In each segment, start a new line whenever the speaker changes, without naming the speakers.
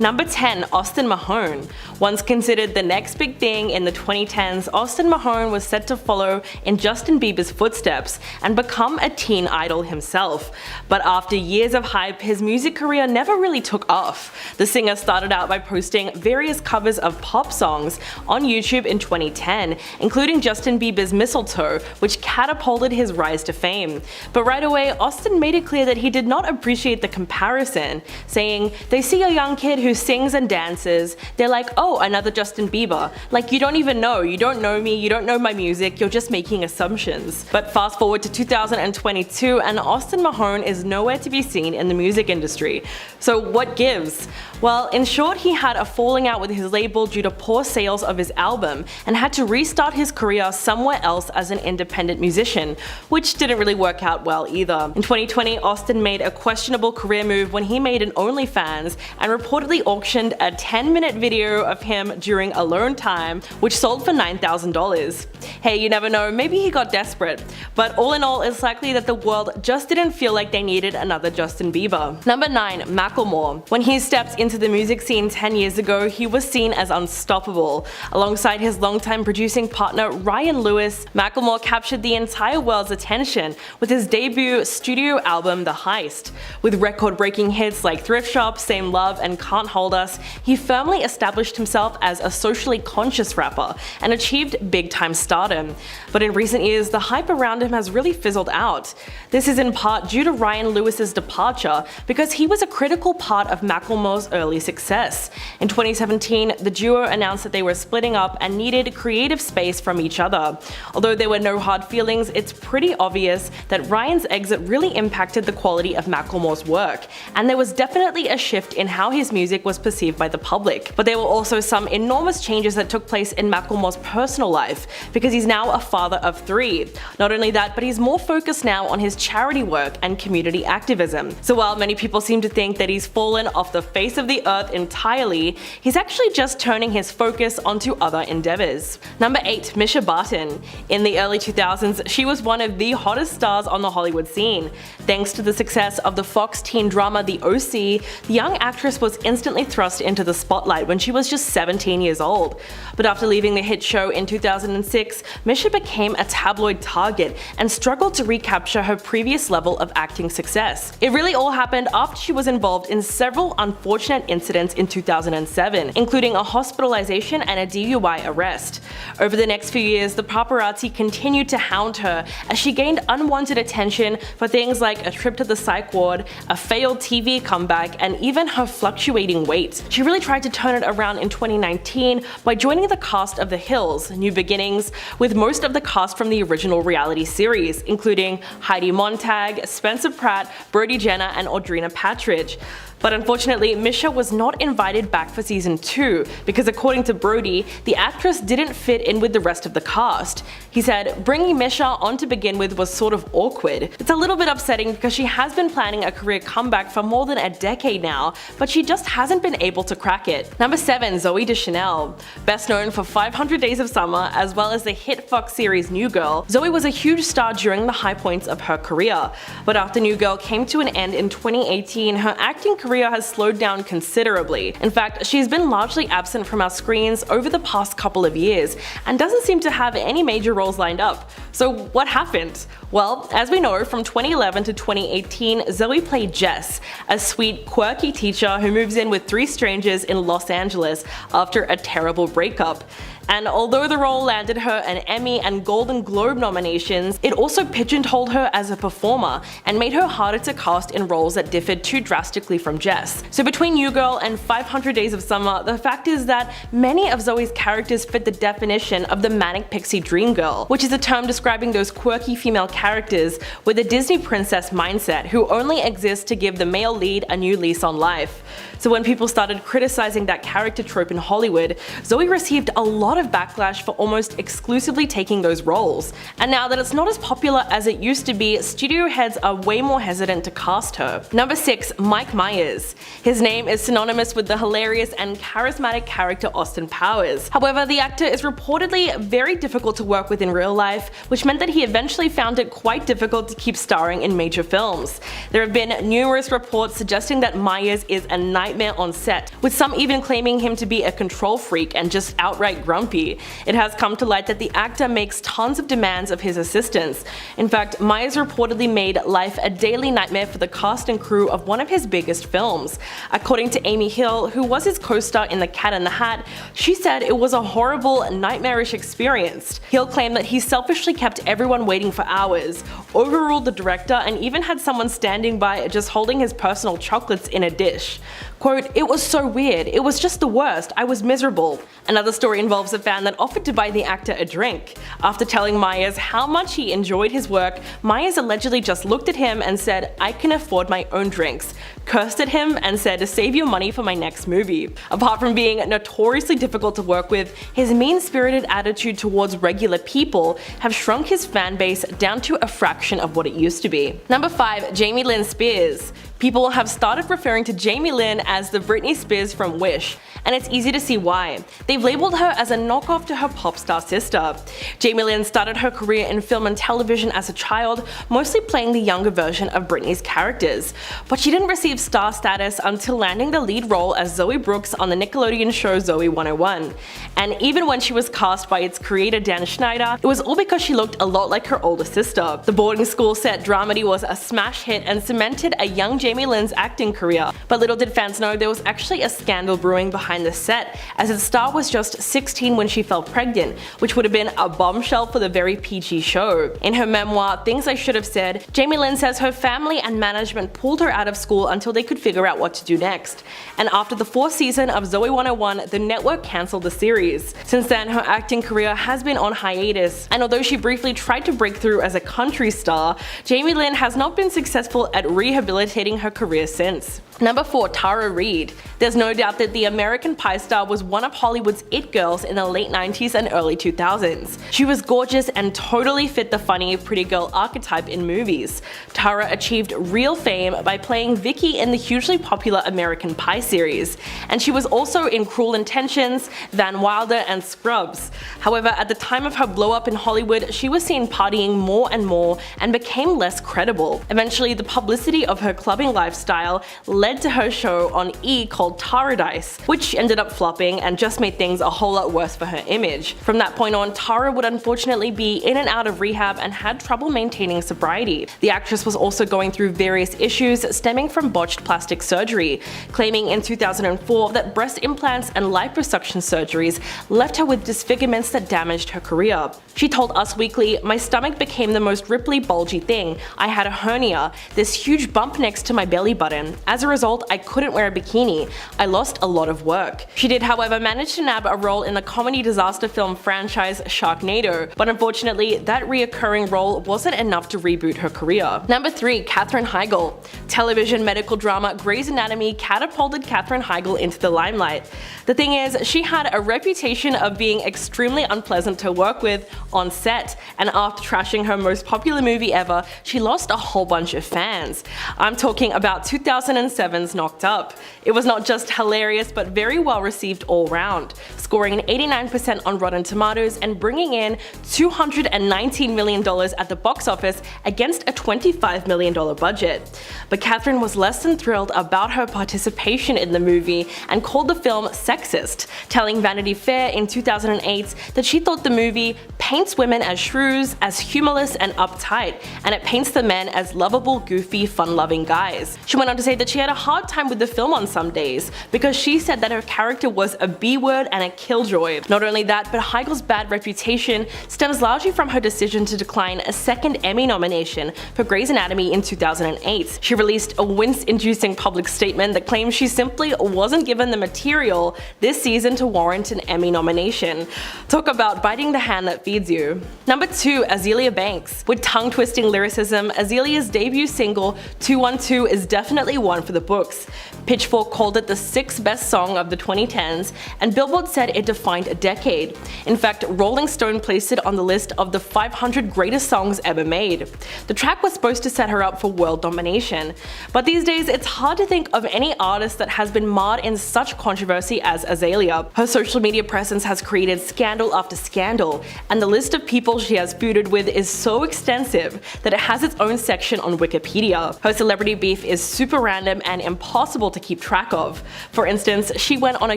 Number 10. Austin Mahone. Once considered the next big thing in the 2010s, Austin Mahone was set to follow in Justin Bieber's footsteps and become a teen idol himself. But after years of hype, his music career never really took off. The singer started out by posting various covers of pop songs on YouTube in 2010, including Justin Bieber's Mistletoe, which catapulted his rise to fame. But right away, Austin made it clear that he did not appreciate the comparison, saying, "They see a young kid who sings and dances, they're like, oh, another Justin Bieber. Like, you don't even know, you don't know me, you don't know my music, you're just making assumptions." But fast forward to 2022 and Austin Mahone is nowhere to be seen in the music industry. So what gives? Well, in short, he had a falling out with his label due to poor sales of his album and had to restart his career somewhere else as an independent musician, which didn't really work out well either. In 2020, Austin made a questionable career move when he made an OnlyFans and reportedly auctioned a 10-minute video of him during alone time, which sold for $9,000. Hey, you never know, maybe he got desperate. But all in all, it's likely that the world just didn't feel like they needed another Justin Bieber. Number 9. Macklemore. When he stepped into the music scene 10 years ago, he was seen as unstoppable. Alongside his longtime producing partner Ryan Lewis, Macklemore captured the entire world's attention with his debut studio album The Heist. With record-breaking hits like Thrift Shop, Same Love, and Can't Hold Us, he firmly established himself as a socially conscious rapper and achieved big-time stardom. But in recent years, the hype around him has really fizzled out. This is in part due to Ryan Lewis's departure, because he was a critical part of Macklemore's early success. In 2017, the duo announced that they were splitting up and needed creative space from each other. Although there were no hard feelings, it's pretty obvious that Ryan's exit really impacted the quality of Macklemore's work, and there was definitely a shift in how his music was perceived by the public. But there were also some enormous changes that took place in Macklemore's personal life, because he's now a father of 3. Not only that, but he's more focused now on his charity work and community activism. So while many people seem to think that he's fallen off the face of the earth entirely, he's actually just turning his focus onto other endeavors. Number 8. Misha Barton. In the early 2000s, she was one of the hottest stars on the Hollywood scene. Thanks to the success of the Fox teen drama The OC, the young actress was instantly thrust into the spotlight when she was just 17 years old. But after leaving the hit show in 2006, Misha became a tabloid target and struggled to recapture her previous level of acting success. It really all happened after she was involved in several unfortunate incidents in 2007, including a hospitalization and a DUI arrest. Over the next few years, the paparazzi continued to hound her as she gained unwanted attention for things like a trip to the psych ward, a failed TV comeback, and even her fluctuating weight. She really tried to turn it around in 2019 by joining the cast of The Hills, New Beginnings, with most of the cast from the original reality series, including Heidi Montag, Spencer Pratt, Brody Jenner, and Audrina Patridge. But unfortunately, Misha was not invited back for season 2 because, according to Brody, the actress didn't fit in with the rest of the cast. He said, "Bringing Misha on to begin with was sort of awkward. It's a little bit upsetting because she has been planning a career comeback for more than a decade now, but she just hasn't been able to crack it." Number 7. Zooey Deschanel. Best known for 500 Days of Summer as well as the hit Fox series New Girl, Zooey was a huge star during the high points of her career. But after New Girl came to an end in 2018, her acting career has slowed down considerably. In fact, she's been largely absent from our screens over the past couple of years and doesn't seem to have any major roles lined up. So what happened? Well, as we know, from 2011 to 2018, Zooey played Jess, a sweet, quirky teacher who moves in with 3 strangers in Los Angeles after a terrible breakup. And although the role landed her an Emmy and Golden Globe nominations, it also pigeonholed her as a performer and made her harder to cast in roles that differed too drastically from Jess. So between New Girl and 500 Days of Summer, the fact is that many of Zooey's characters fit the definition of the manic pixie dream girl, which is a term describing those quirky female characters with a Disney princess mindset who only exist to give the male lead a new lease on life. So when people started criticizing that character trope in Hollywood, Zooey received a lot of backlash for almost exclusively taking those roles. And now that it's not as popular as it used to be, studio heads are way more hesitant to cast her. Number 6. Mike Myers. Myers. His name is synonymous with the hilarious and charismatic character Austin Powers. However, the actor is reportedly very difficult to work with in real life, which meant that he eventually found it quite difficult to keep starring in major films. There have been numerous reports suggesting that Myers is a nightmare on set, with some even claiming him to be a control freak and just outright grumpy. It has come to light that the actor makes tons of demands of his assistants. In fact, Myers reportedly made life a daily nightmare for the cast and crew of one of his biggest films. According to Amy Hill, who was his co-star in The Cat in the Hat, she said it was a horrible, nightmarish experience. Hill claimed that he selfishly kept everyone waiting for hours, overruled the director, and even had someone standing by just holding his personal chocolates in a dish. Quote, "It was so weird, it was just the worst, I was miserable." Another story involves a fan that offered to buy the actor a drink. After telling Myers how much he enjoyed his work, Myers allegedly just looked at him and said, "I can afford my own drinks," cursed at him and said, "Save your money for my next movie." Apart from being notoriously difficult to work with, his mean-spirited attitude towards regular people have shrunk his fan base down to a fraction of what it used to be. Number 5. Jamie Lynn Spears. People have started referring to Jamie Lynn as the Britney Spears from Wish, and it's easy to see why. They've labeled her as a knockoff to her pop star sister. Jamie Lynn started her career in film and television as a child, mostly playing the younger version of Britney's characters. But she didn't receive star status until landing the lead role as Zoe Brooks on the Nickelodeon show Zoe 101. And even when she was cast by its creator Dan Schneider, it was all because she looked a lot like her older sister. The boarding school set dramedy was a smash hit and cemented a young Jamie Lynn's acting career. But little did fans know there was actually a scandal brewing behind the set, as its star was just 16 when she fell pregnant, which would have been a bombshell for the very PG show. In her memoir, Things I Should Have Said, Jamie Lynn says her family and management pulled her out of school until they could figure out what to do next. And after the 4th season of Zoe 101, the network cancelled the series. Since then, her acting career has been on hiatus, and although she briefly tried to break through as a country star, Jamie Lynn has not been successful at rehabilitating her career since. Number 4. Tara Reid. There's no doubt that the American Pie star was one of Hollywood's it girls in the late 90s and early 2000s. She was gorgeous and totally fit the funny, pretty girl archetype in movies. Tara achieved real fame by playing Vicky in the hugely popular American Pie series, and she was also in Cruel Intentions, Van Wilder, and Scrubs. However, at the time of her blow-up in Hollywood, she was seen partying more and more and became less credible. Eventually, the publicity of her clubbing lifestyle led to her show on E! Called Taradise, which ended up flopping and just made things a whole lot worse for her image. From that point on, Tara would unfortunately be in and out of rehab and had trouble maintaining sobriety. The actress was also going through various issues stemming from botched plastic surgery, claiming in 2004 that breast implants and liposuction surgeries left her with disfigurements that damaged her career. She told Us Weekly, "My stomach became the most ripply, bulgy thing. I had a hernia, this huge bump next to my belly button. As a result, I couldn't wear a bikini. I lost a lot of work." She did, however, manage to nab a role in the comedy disaster film franchise Sharknado, but unfortunately, that reoccurring role wasn't enough to reboot her career. Number 3. Katherine Heigl. Television medical drama Grey's Anatomy catapulted Katherine Heigl into the limelight. The thing is, she had a reputation of being extremely unpleasant to work with on set, and after trashing her most popular movie ever, she lost a whole bunch of fans. I'm talking about 2007's Knocked Up. It was not just hilarious but very well received all round, scoring an 89% on Rotten Tomatoes and bringing in $219 million at the box office against a $25 million budget. But Katherine was less than thrilled about her participation in the movie and called the film sexist, telling Vanity Fair in 2008 that she thought the movie paints women as shrews, as humorless and uptight, and it paints the men as lovable, goofy, fun-loving guys. She went on to say that she had a hard time with the film on some days because she said that her character was a B-word and a killjoy. Not only that, but Heigl's bad reputation stems largely from her decision to decline a second Emmy nomination for Grey's Anatomy in 2008. She released a wince-inducing public statement that claims she simply wasn't given the material this season to warrant an Emmy nomination. Talk about biting the hand that feeds you. Number 2. Azealia Banks. With tongue-twisting lyricism, Azalea's debut single 212 is definitely one for the books. Pitchfork called it the 6th best song of the 2010s, and Billboard said it defined a decade. In fact, Rolling Stone placed it on the list of the 500 greatest songs ever made. The track was supposed to set her up for world domination, but these days it's hard to think of any artist that has been marred in such controversy as Azealia. Her social media presence has created scandal after scandal, and the list of people she has feuded with is so extensive that it has its own section on Wikipedia. Her celebrity beef is super random and impossible to keep track of. For instance, she went on a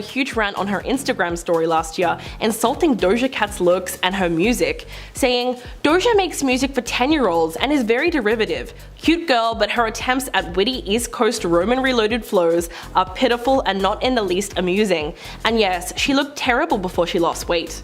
huge rant on her Instagram story last year, insulting Doja Cat's looks and her music, saying, "Doja makes music for 10-year-olds and is very derivative. Cute girl, but her attempts at witty East Coast Roman reloaded flows are pitiful and not in the least amusing. And yes, she looked terrible before she lost weight."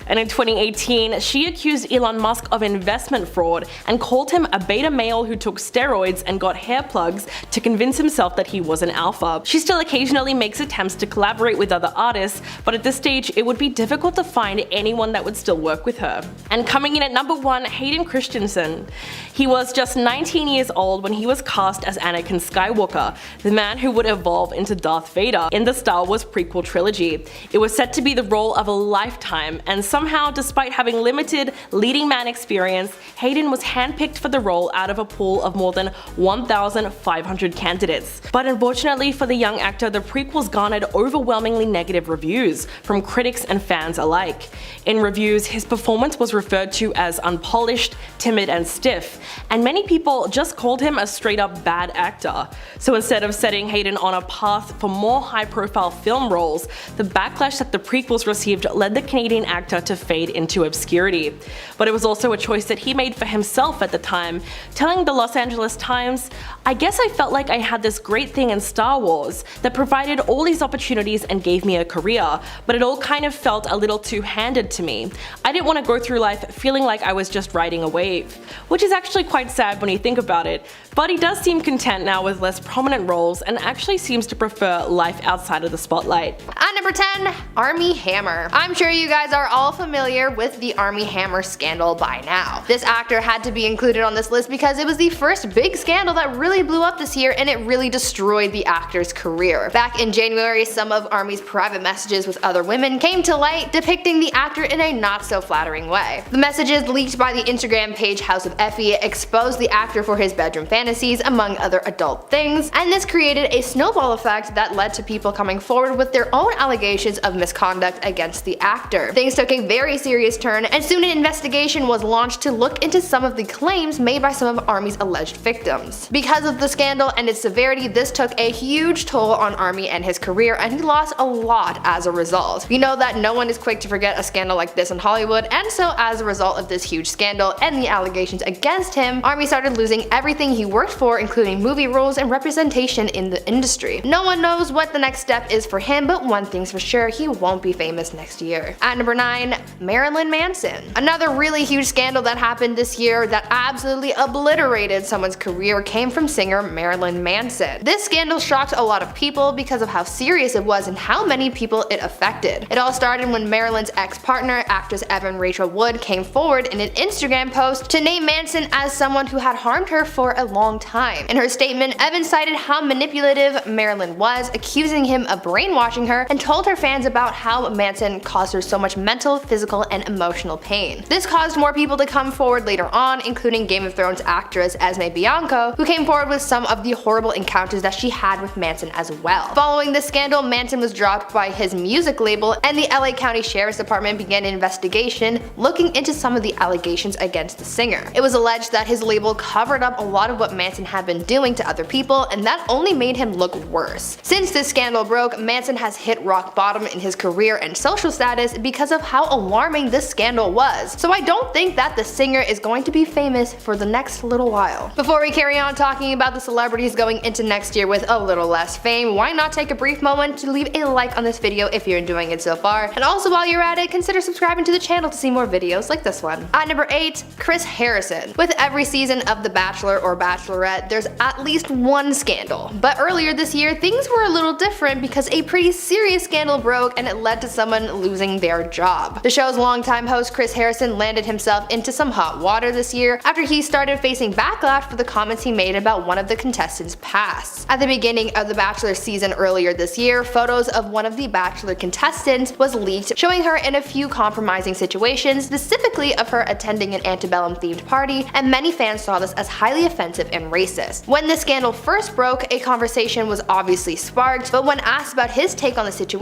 And in 2018, she accused Elon Musk of investment fraud and called him a beta male who took steroids and got hair plugs to convince himself that he was an alpha. She still occasionally makes attempts to collaborate with other artists, but at this stage it would be difficult to find anyone that would still work with her. And coming in at number 1, Hayden Christensen. He was just 19 years old when he was cast as Anakin Skywalker, the man who would evolve into Darth Vader in the Star Wars prequel trilogy. It was set to be the role of a lifetime, and somehow, despite having limited leading man experience, Hayden was handpicked for the role out of a pool of more than 1,500 candidates. But unfortunately for the young actor, the prequels garnered overwhelmingly negative reviews from critics and fans alike. In reviews, his performance was referred to as unpolished, timid, and stiff, and many people just called him a straight-up bad actor. So instead of setting Hayden on a path for more high-profile film roles, the backlash that the prequels received led the Canadian actor to fade into obscurity. But it was also a choice that he made for himself at the time, telling the Los Angeles Times, "I guess I felt like I had this great thing in Star Wars that provided all these opportunities and gave me a career, but it all kind of felt a little too handed to me. I didn't want to go through life feeling like I was just riding a wave." Which is actually quite sad when you think about it, but he does seem content now with less prominent roles and actually seems to prefer life outside of the spotlight.
At number 10, Armie Hammer. I'm sure you guys are all familiar with the Armie Hammer scandal by now. This actor had to be included on this list because it was the first big scandal that really blew up this year, and it really destroyed the actor's career. Back in January, some of Armie's private messages with other women came to light, depicting the actor in a not so flattering way. The messages, leaked by the Instagram page House of Effie, exposed the actor for his bedroom fantasies, among other adult things, and this created a snowball effect that led to people coming forward with their own allegations of misconduct against the actor. Things took a very serious turn, and soon an investigation was launched to look into some of the claims made by some of Armie's alleged victims. Because of the scandal and its severity, this took a huge toll on Armie and his career, and he lost a lot as a result. We know that no one is quick to forget a scandal like this in Hollywood, and so as a result of this huge scandal and the allegations against him, Armie started losing everything he worked for, including movie roles and representation in the industry. No one knows what the next step is for him, but one thing's for sure, he won't be famous next year. At number 9, Marilyn Manson. Another really huge scandal that happened this year that absolutely obliterated someone's career came from singer Marilyn Manson. This scandal shocked a lot of people because of how serious it was and how many people it affected. It all started when Marilyn's ex-partner, actress Evan Rachel Wood, came forward in an Instagram post to name Manson as someone who had harmed her for a long time. In her statement, Evan cited how manipulative Marilyn was, accusing him of brainwashing her, and told her fans about how Manson caused her so much mental, physical, and emotional pain. This caused more people to come forward later on, including Game of Thrones actress Esme Bianco, who came forward with some of the horrible encounters that she had with Manson as well. Following this scandal, Manson was dropped by his music label, and the LA County Sheriff's Department began an investigation looking into some of the allegations against the singer. It was alleged that his label covered up a lot of what Manson had been doing to other people, and that only made him look worse. Since this scandal broke, Manson has hit rock bottom in his career and social status because of how alarming this scandal was. So I don't think that the singer is going to be famous for the next little while. Before we carry on talking about the celebrities going into next year with a little less fame, why not take a brief moment to leave a like on this video if you're enjoying it so far, and also while you're at it, consider subscribing to the channel to see more videos like this one. At number 8, Chris Harrison. With every season of The Bachelor or Bachelorette, there's at least one scandal. But earlier this year, things were a little different because a pretty serious scandal broke and it led to someone losing their job. The show's longtime host Chris Harrison landed himself into some hot water this year after he started facing backlash for the comments he made about one of the contestants' past. At the beginning of the Bachelor season earlier this year, photos of one of the Bachelor contestants was leaked showing her in a few compromising situations, specifically of her attending an antebellum themed party, and many fans saw this as highly offensive and racist. When the scandal first broke, a conversation was obviously sparked, but when asked about his take on the situation,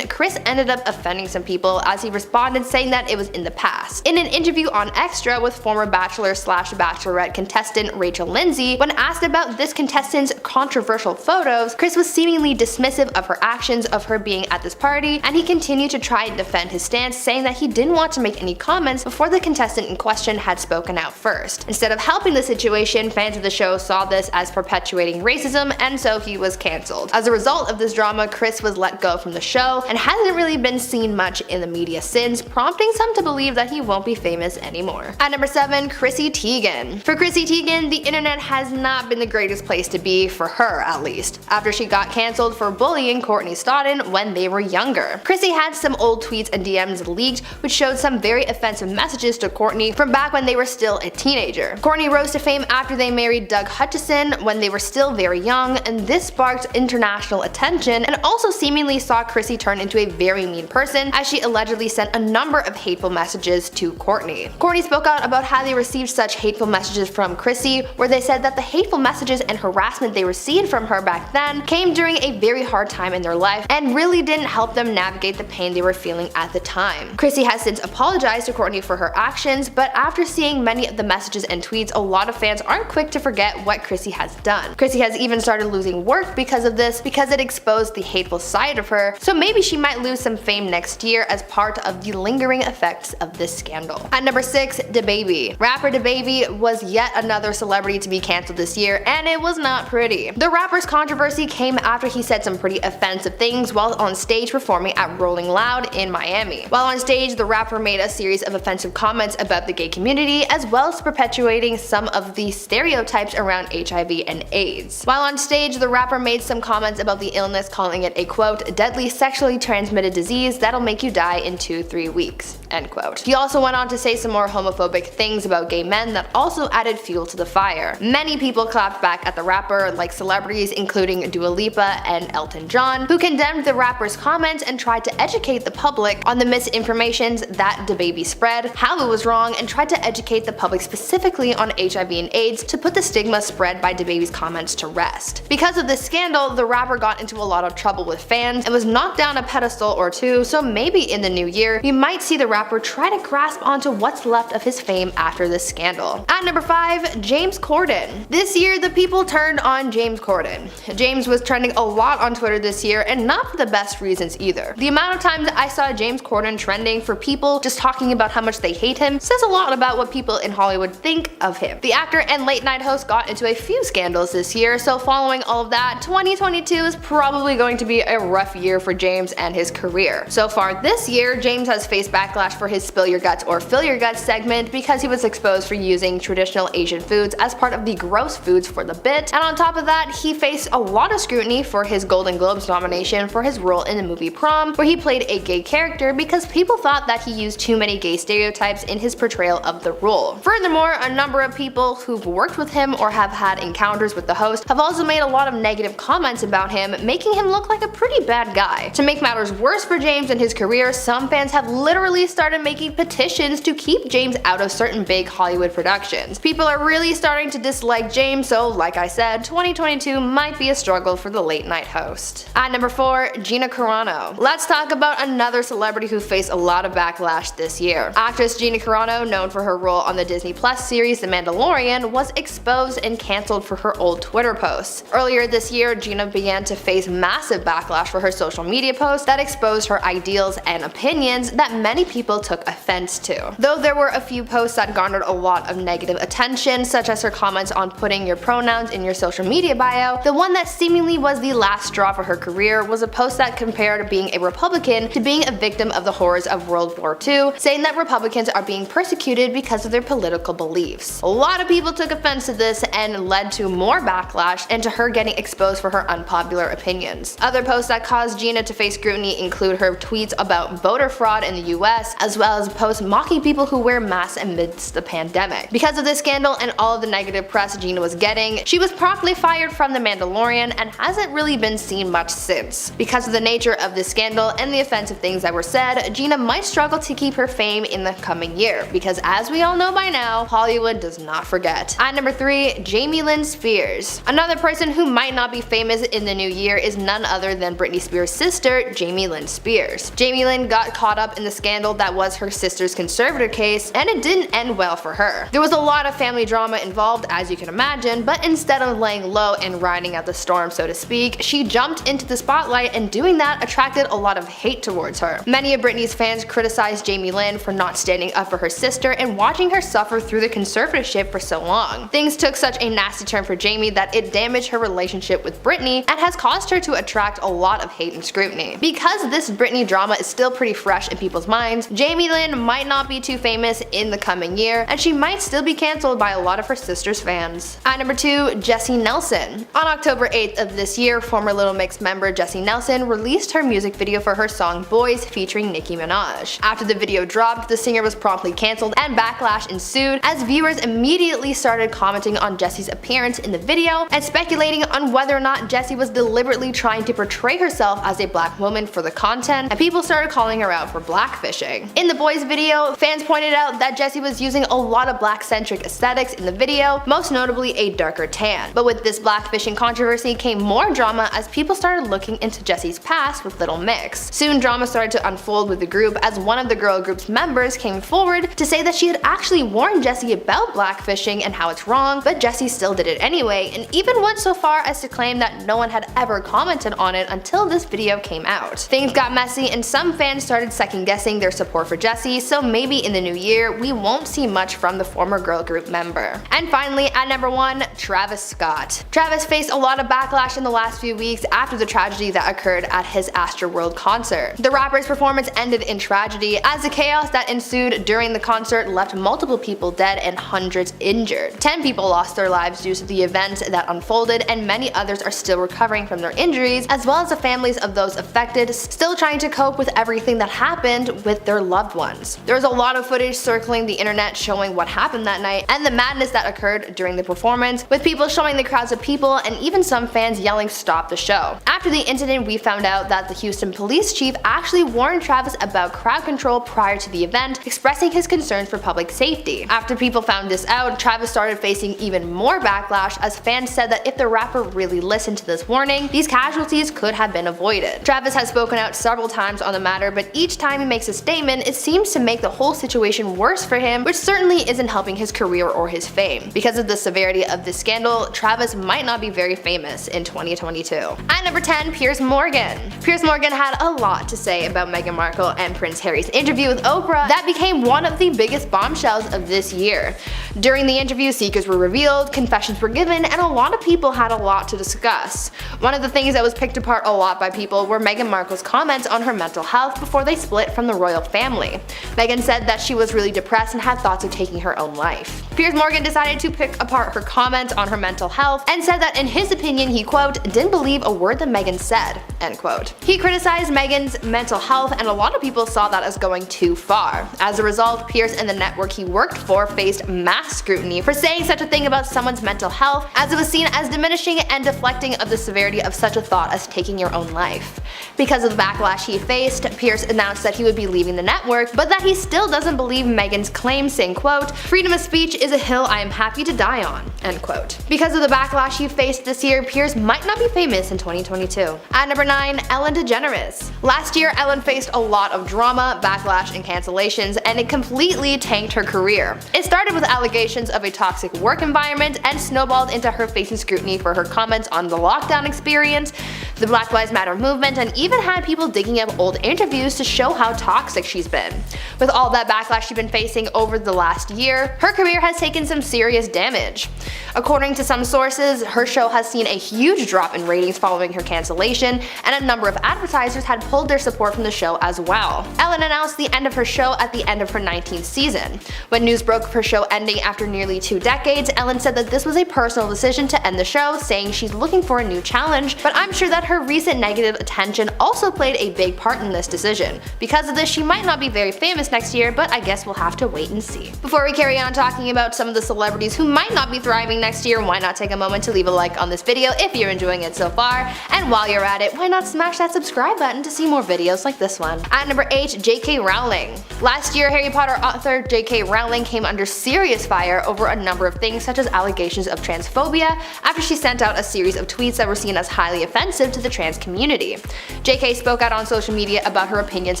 Chris ended up offending some people as he responded saying that it was in the past. In an interview on Extra with former Bachelor/Bachelorette contestant Rachel Lindsay, when asked about this contestant's controversial photos, Chris was seemingly dismissive of her actions of her being at this party, and he continued to try and defend his stance, saying that he didn't want to make any comments before the contestant in question had spoken out first. Instead of helping the situation, fans of the show saw this as perpetuating racism, and so he was cancelled. As a result of this drama, Chris was let go from the show and hasn't really been seen much in the media since, prompting some to believe that he won't be famous anymore. At number 7, Chrissy Teigen. For Chrissy Teigen, the internet has not been the greatest place to be, for her at least, after she got cancelled for bullying Courtney Stodden when they were younger. Chrissy had some old tweets and DMs leaked which showed some very offensive messages to Courtney from back when they were still a teenager. Courtney rose to fame after they married Doug Hutchison when they were still very young, and this sparked international attention and also seemingly saw Chrissy turn into a very mean person as she allegedly sent a number of hateful messages to Courtney. Courtney spoke out about how they received such hateful messages from Chrissy, where they said that the hateful messages and harassment they received from her back then came during a very hard time in their life and really didn't help them navigate the pain they were feeling at the time. Chrissy has since apologized to Courtney for her actions, but after seeing many of the messages and tweets, a lot of fans aren't quick to forget what Chrissy has done. Chrissy has even started losing work because of this, because it exposed the hateful side of her, so maybe she might lose some fame next year as part of the lingering effects of this scandal. At number 6, DaBaby. Rapper DaBaby was yet another celebrity to be cancelled this year, and it was not pretty. The rapper's controversy came after he said some pretty offensive things while on stage performing at Rolling Loud in Miami. While on stage, the rapper made a series of offensive comments about the gay community, as well as perpetuating some of the stereotypes around HIV and AIDS. While on stage, the rapper made some comments about the illness, calling it a quote, deadly sexually transmitted disease that'll make you die in 2-3 weeks, end quote. He also went on to say some more homophobic things about gay men that also added fuel to the fire. Many people clapped back at the rapper, like celebrities including Dua Lipa and Elton John, who condemned the rapper's comments and tried to educate the public on the misinformation that DaBaby spread, how it was wrong, and tried to educate the public specifically on HIV and AIDS to put the stigma spread by DaBaby's comments to rest. Because of this scandal, the rapper got into a lot of trouble with fans and was knocked down a pedestal or two, so maybe in the new year, we might see the rapper try to grasp onto what's left of his fame after this scandal. At number 5, James Corden. This year, the people turned on James Corden. James was trending a lot on Twitter this year, and not for the best reasons either. The amount of times I saw James Corden trending for people just talking about how much they hate him says a lot about what people in Hollywood think of him. The actor and late night host got into a few scandals this year, so following all of that, 2022 is probably going to be a rough year for James and his career. So far this year, James has faced backlash for his Spill Your Guts or Fill Your Guts segment because he was exposed for using traditional Asian foods as part of the gross foods for the bit, and on top of that, he faced a lot of scrutiny for his Golden Globes nomination for his role in the movie Prom, where he played a gay character because people thought that he used too many gay stereotypes in his portrayal of the role. Furthermore, a number of people who've worked with him or have had encounters with the host have also made a lot of negative comments about him, making him look like a pretty bad guy. To make matters worse for James and his career, some fans have literally started making petitions to keep James out of certain big Hollywood productions. People are really starting to dislike James, so like I said, 2022 might be a struggle for the late night host. At number 4, Gina Carano. Let's talk about another celebrity who faced a lot of backlash this year. Actress Gina Carano, known for her role on the Disney Plus series The Mandalorian, was exposed and cancelled for her old Twitter posts. Earlier this year, Gina began to face massive backlash for her social media posts that exposed her ideals and opinions that many people took offense to. Though there were a few posts that garnered a lot of negative attention, such as her comments on putting your pronouns in your social media bio, the one that seemingly was the last straw for her career was a post that compared being a Republican to being a victim of the horrors of World War II, saying that Republicans are being persecuted because of their political beliefs. A lot of people took offense to this and led to more backlash and to her getting exposed for her unpopular opinions. Other posts that caused Gina Gina to face scrutiny include her tweets about voter fraud in the US, as well as posts mocking people who wear masks amidst the pandemic. Because of this scandal and all of the negative press Gina was getting, she was promptly fired from The Mandalorian and hasn't really been seen much since. Because of the nature of this scandal and the offensive things that were said, Gina might struggle to keep her fame in the coming year, because as we all know by now, Hollywood does not forget. At number 3, Jamie Lynn Spears. Another person who might not be famous in the new year is none other than Britney Spears' sister, Jamie Lynn Spears. Jamie Lynn got caught up in the scandal that was her sister's conservator case, and it didn't end well for her. There was a lot of family drama involved, as you can imagine, but instead of laying low and riding out the storm, so to speak, she jumped into the spotlight, and doing that attracted a lot of hate towards her. Many of Britney's fans criticized Jamie Lynn for not standing up for her sister and watching her suffer through the conservatorship for so long. Things took such a nasty turn for Jamie that it damaged her relationship with Britney and has caused her to attract a lot of hate and scrutiny. Because this Britney drama is still pretty fresh in people's minds, Jamie Lynn might not be too famous in the coming year, and she might still be cancelled by a lot of her sister's fans. At number 2, Jessie Nelson. On October 8th of this year, former Little Mix member Jessie Nelson released her music video for her song Boys featuring Nicki Minaj. After the video dropped, the singer was promptly cancelled and backlash ensued as viewers immediately started commenting on Jessie's appearance in the video and speculating on whether or not Jessie was deliberately trying to portray herself as a black woman for the content, and people started calling her out for blackfishing. In the Boys video, fans pointed out that Jessie was using a lot of black-centric aesthetics in the video, most notably a darker tan. But with this blackfishing controversy came more drama as people started looking into Jessie's past with Little Mix. Soon drama started to unfold with the group as one of the girl group's members came forward to say that she had actually warned Jessie about blackfishing and how it's wrong, but Jessie still did it anyway, and even went so far as to claim that no one had ever commented on it until this video came out. Things got messy and some fans started second guessing their support for Jessie, so maybe in the new year we won't see much from the former girl group member. And finally, at number 1, Travis Scott. Travis faced a lot of backlash in the last few weeks after the tragedy that occurred at his Astroworld concert. The rapper's performance ended in tragedy as the chaos that ensued during the concert left multiple people dead and hundreds injured. 10 people lost their lives due to the event that unfolded, and many others are still recovering from their injuries, as well as the families of those affected still trying to cope with everything that happened with their loved ones. There was a lot of footage circling the internet showing what happened that night and the madness that occurred during the performance, with people showing the crowds of people and even some fans yelling "Stop the show." After the incident, we found out that the Houston police chief actually warned Travis about crowd control prior to the event, expressing his concerns for public safety. After people found this out, Travis started facing even more backlash as fans said that if the rapper really listened to this warning, these casualties could have been avoided. Travis has spoken out several times on the matter, but each time he makes a statement, it seems to make the whole situation worse for him, which certainly isn't helping his career or his fame. Because of the severity of this scandal, Travis might not be very famous in 2022. At number 10, Piers Morgan. Piers Morgan had a lot to say about Meghan Markle and Prince Harry's interview with Oprah that became one of the biggest bombshells of this year. During the interview, secrets were revealed, confessions were given, and a lot of people had a lot to discuss. One of the things that was picked apart a lot by people were Meghan Markle's comments on her mental health before they split from the royal family. Meghan said that she was really depressed and had thoughts of taking her own life. Piers Morgan decided to pick apart her comments on her mental health and said that in his opinion he, quote, didn't believe a word that Meghan said, end quote. He criticized Meghan's mental health, and a lot of people saw that as going too far. As a result, Piers and the network he worked for faced mass scrutiny for saying such a thing about someone's mental health, as it was seen as diminishing and deflecting of the severity of such a thought as taking your own life. Because of the backlash he faced, Piers announced that he would be leaving the network, but that he still doesn't believe Meghan's claim, saying, quote, freedom of speech is a hill I am happy to die on, end quote. Because of the backlash he faced this year, Piers might not be famous in 2022. At number 9, Ellen DeGeneres. Last year, Ellen faced a lot of drama, backlash, and cancellations, and it completely tanked her career. It started with allegations of a toxic work environment and snowballed into her facing scrutiny for her comments on the lockdown experience, the Black Lives Matter movement, and even had people digging up old interviews to show how toxic she's been. With all that backlash she's been facing over the last year, her career has taken some serious damage. According to some sources, her show has seen a huge drop in ratings following her cancellation, and a number of advertisers had pulled their support from the show as well. Ellen announced the end of her show at the end of her 19th season. When news broke of her show ending after nearly 2 decades, Ellen said that this was a personal decision to end the show, saying she's looking for a new challenge, but I'm sure that her recent negative negative attention also played a big part in this decision. Because of this, she might not be very famous next year, but I guess we'll have to wait and see. Before we carry on talking about some of the celebrities who might not be thriving next year, why not take a moment to leave a like on this video if you're enjoying it so far, and while you're at it, why not smash that subscribe button to see more videos like this one. At number 8, J.K. Rowling. Last year, Harry Potter author J.K. Rowling came under serious fire over a number of things such as allegations of transphobia after she sent out a series of tweets that were seen as highly offensive to the trans community. J.K. spoke out on social media about her opinions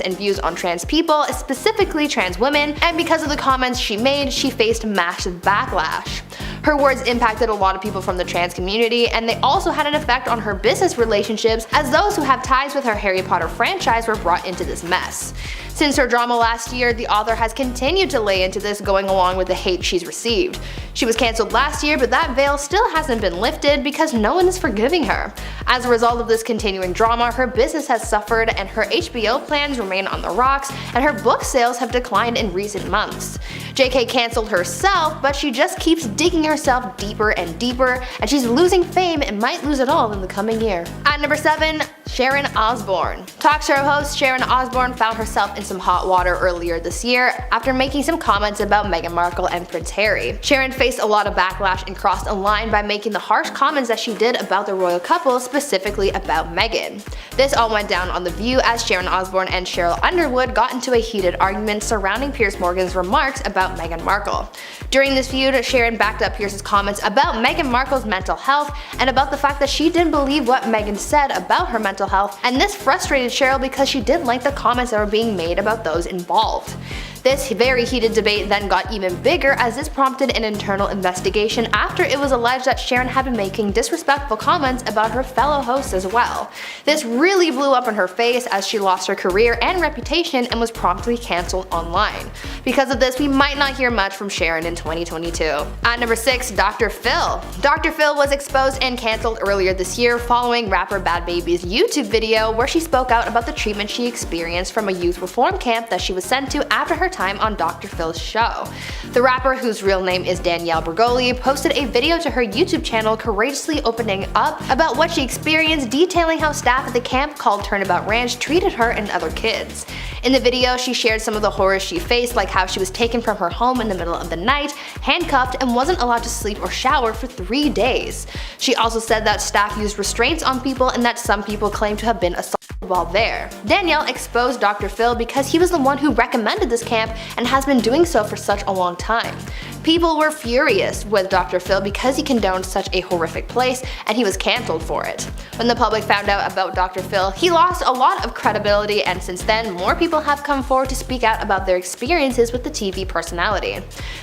and views on trans people, specifically trans women, and because of the comments she made, she faced massive backlash. Her words impacted a lot of people from the trans community, and they also had an effect on her business relationships, as those who have ties with her Harry Potter franchise were brought into this mess. Since her drama last year, the author has continued to lay into this, going along with the hate she's received. She was cancelled last year, but that veil still hasn't been lifted because no one is forgiving her. As a result of this continuing drama, her business has suffered and her HBO plans remain on the rocks, and her book sales have declined in recent months. JK cancelled herself, but she just keeps digging herself deeper and deeper, and she's losing fame and might lose it all in the coming year. At number 7, Sharon Osbourne. Talk show host Sharon Osbourne found herself in some hot water earlier this year after making some comments about Meghan Markle and Prince Harry. Sharon faced a lot of backlash and crossed a line by making the harsh comments that she did about the royal couple, specifically about Meghan. This all went down on The View as Sharon Osbourne and Cheryl Underwood got into a heated argument surrounding Piers Morgan's remarks about Meghan Markle. During this feud, Sharon backed up Piers's comments about Meghan Markle's mental health and about the fact that she didn't believe what Meghan said about her mental health, and this frustrated Cheryl because she didn't like the comments that were being made about those involved. This very heated debate then got even bigger as this prompted an internal investigation after it was alleged that Sharon had been making disrespectful comments about her fellow hosts as well. This really blew up in her face as she lost her career and reputation and was promptly cancelled online. Because of this, we might not hear much from Sharon in 2022. At number 6, Dr. Phil. Dr. Phil was exposed and cancelled earlier this year following rapper Bad Baby's YouTube video where she spoke out about the treatment she experienced from a youth reform camp that she was sent to after her time on Dr. Phil's show. The rapper, whose real name is Danielle Bregoli, posted a video to her YouTube channel courageously opening up about what she experienced, detailing how staff at the camp called Turnabout Ranch treated her and other kids. In the video, she shared some of the horrors she faced, like how she was taken from her home in the middle of the night, handcuffed, and wasn't allowed to sleep or shower for 3 days. She also said that staff used restraints on people and that some people claimed to have been assaulted while there. Danielle exposed Dr. Phil because he was the one who recommended this camp and has been doing so for such a long time. People were furious with Dr. Phil because he condoned such a horrific place, and he was cancelled for it. When the public found out about Dr. Phil, he lost a lot of credibility, and since then, more people have come forward to speak out about their experiences with the TV personality.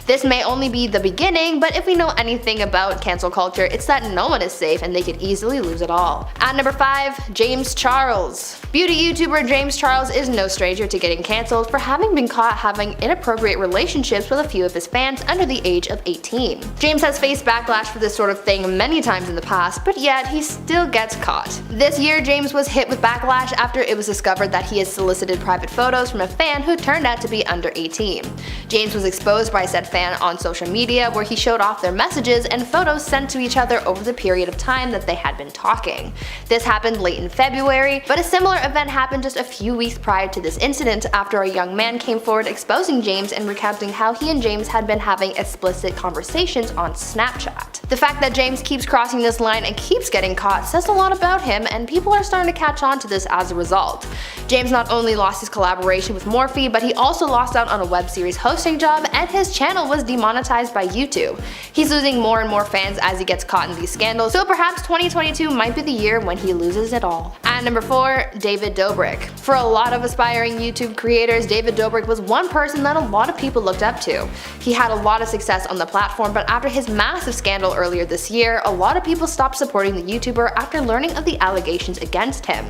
This may only be the beginning, but if we know anything about cancel culture, it's that no one is safe and they could easily lose it all. At number 5, James Charles. Beauty YouTuber James Charles is no stranger to getting cancelled for having been caught having inappropriate relationships with a few of his fans under the age of 18. James has faced backlash for this sort of thing many times in the past, but yet he still gets caught. This year, James was hit with backlash after it was discovered that he had solicited private photos from a fan who turned out to be under 18. James was exposed by said fan on social media where he showed off their messages and photos sent to each other over the period of time that they had been talking. This happened late in February, but a similar event happened just a few weeks prior to this incident after a young man came forward exposing James and recounting how he and James had been having explicit conversations on Snapchat. The fact that James keeps crossing this line and keeps getting caught says a lot about him, and people are starting to catch on to this as a result. James not only lost his collaboration with Morphe, but he also lost out on a web series hosting job, and his channel was demonetized by YouTube. He's losing more and more fans as he gets caught in these scandals, so perhaps 2022 might be the year when he loses it all. At number 4, David Dobrik. For a lot of aspiring YouTube creators, David Dobrik was one person that a lot of people looked up to. He had a lot of success on the platform, but after his massive scandal earlier this year, a lot of people stopped supporting the YouTuber after learning of the allegations against him.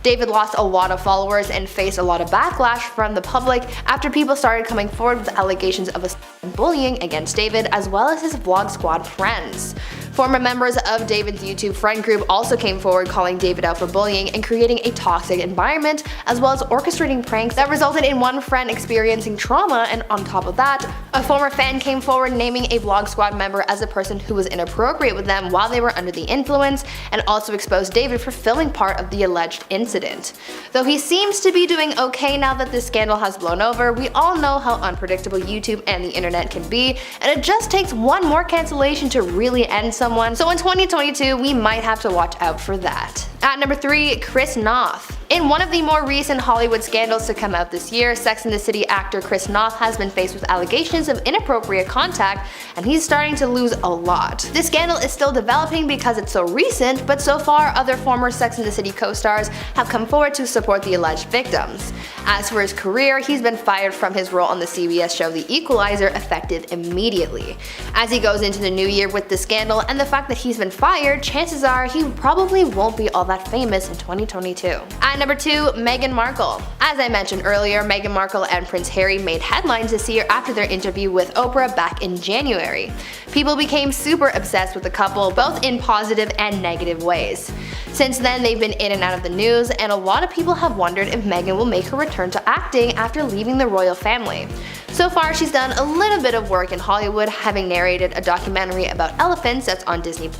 David lost a lot of followers and faced a lot of backlash from the public after people started coming forward with allegations of bullying against David as well as his Vlog Squad friends. Former members of David's YouTube friend group also came forward calling David out for bullying and creating a toxic environment, as well as orchestrating pranks that resulted in one friend experiencing trauma, and on top of that, a former fan came forward naming a Vlog Squad member as a person who was inappropriate with them while they were under the influence, and also exposed David for filming part of the alleged incident. Though he seems to be doing okay now that this scandal has blown over, we all know how unpredictable YouTube and the internet can be, and it just takes one more cancellation to really end someone, so in 2022 we might have to watch out for that. At number 3, Chris Noth. In one of the more recent Hollywood scandals to come out this year, Sex and the City actor Chris Noth has been faced with allegations of inappropriate contact, and he's starting to lose a lot. This scandal is still developing because it's so recent, but so far other former Sex and the City co-stars have come forward to support the alleged victims. As for his career, he's been fired from his role on the CBS show The Equalizer effective immediately. As he goes into the new year with the scandal and the fact that he's been fired, chances are he probably won't be all that famous in 2022. At number 2, Meghan Markle. As I mentioned earlier, Meghan Markle and Prince Harry made headlines this year after their interview with Oprah back in January. People became super obsessed with the couple, both in positive and negative ways. Since then, they've been in and out of the news, and a lot of people have wondered if Meghan will make her return to acting after leaving the royal family. So far, she's done a little bit of work in Hollywood, having narrated a documentary about elephants that's on Disney+,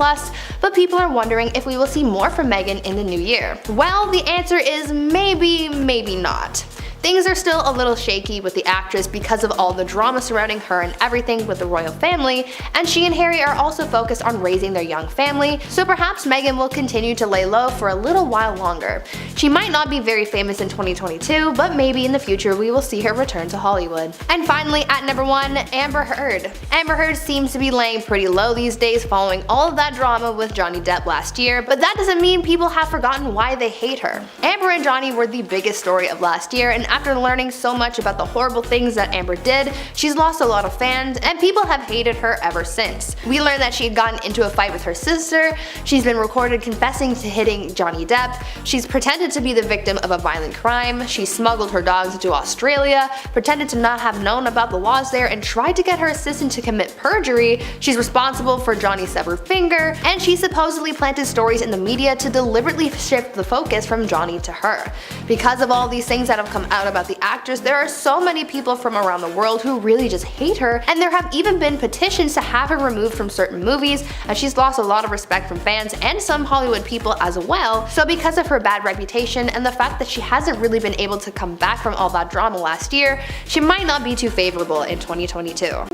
but people are wondering if we will see more from Meghan in the new year. Well, the answer is maybe, maybe not. Things are still a little shaky with the actress because of all the drama surrounding her and everything with the royal family, and she and Harry are also focused on raising their young family, so perhaps Meghan will continue to lay low for a little while longer. She might not be very famous in 2022, but maybe in the future we will see her return to Hollywood. And finally, at number 1, Amber Heard. Amber Heard seems to be laying pretty low these days following all of that drama with Johnny Depp last year, but that doesn't mean people have forgotten why they hate her. Amber and Johnny were the biggest story of last year, and after learning so much about the horrible things that Amber did, she's lost a lot of fans, and people have hated her ever since. We learned that she had gotten into a fight with her sister, she's been recorded confessing to hitting Johnny Depp, she's pretended to be the victim of a violent crime, she smuggled her dogs to Australia, pretended to not have known about the laws there, and tried to get her assistant to commit perjury, she's responsible for Johnny's severed finger, and she supposedly planted stories in the media to deliberately shift the focus from Johnny to her. Because of all these things that have come out about the actress, there are so many people from around the world who really just hate her, and there have even been petitions to have her removed from certain movies, and she's lost a lot of respect from fans and some Hollywood people as well. So because of her bad reputation and the fact that she hasn't really been able to come back from all that drama last year, she might not be too favorable in 2022.